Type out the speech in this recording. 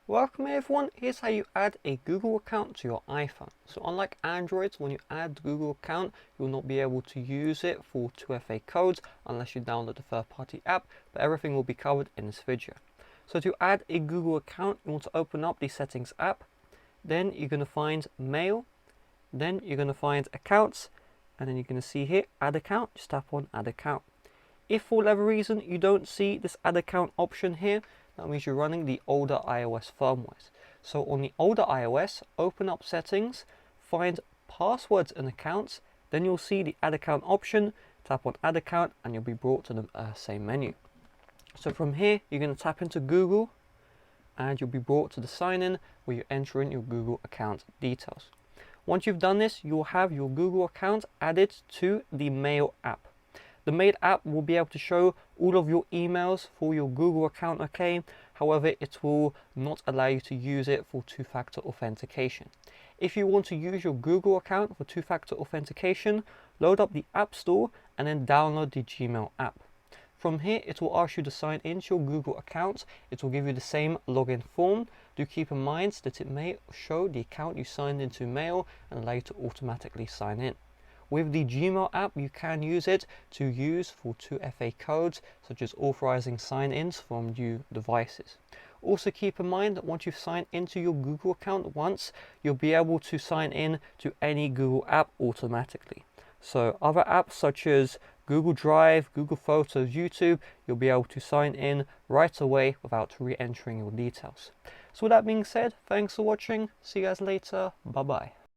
Welcome everyone, here's how you add a Google account to your iPhone. So unlike Androids, when you add Google account, you'll not be able to use it for 2FA codes unless you download the third-party app, but everything will be covered in this video. So to add a Google account, you want to open up the Settings app, then you're going to find Mail, then you're going to find Accounts, and then you're going to see here, Add Account, just tap on Add Account. If for whatever reason you don't see this Add Account option here, that means you're running the older iOS firmwares. So on the older iOS, open up Settings, find Passwords and Accounts, then you'll see the Add Account option, tap on Add Account, and you'll be brought to the same menu. So from here, you're going to tap into Google, and you'll be brought to the sign in where you enter in your Google account details. Once you've done this, you'll have your Google account added to the Mail app. The Mail app will be able to show all of your emails for your Google account, okay? However, it will not allow you to use it for two-factor authentication. If you want to use your Google account for two-factor authentication, load up the App Store and then download the Gmail app. From here, it will ask you to sign into your Google account. It will give you the same login form. Do keep in mind that it may show the account you signed into Mail and allow you to automatically sign in. With the Gmail app, you can use it to use for 2FA codes, such as authorizing sign-ins from new devices. Also keep in mind that once you've signed into your Google account once, you'll be able to sign in to any Google app automatically. So other apps such as Google Drive, Google Photos, YouTube, you'll be able to sign in right away without re-entering your details. So with that being said, thanks for watching. See you guys later. Bye-bye.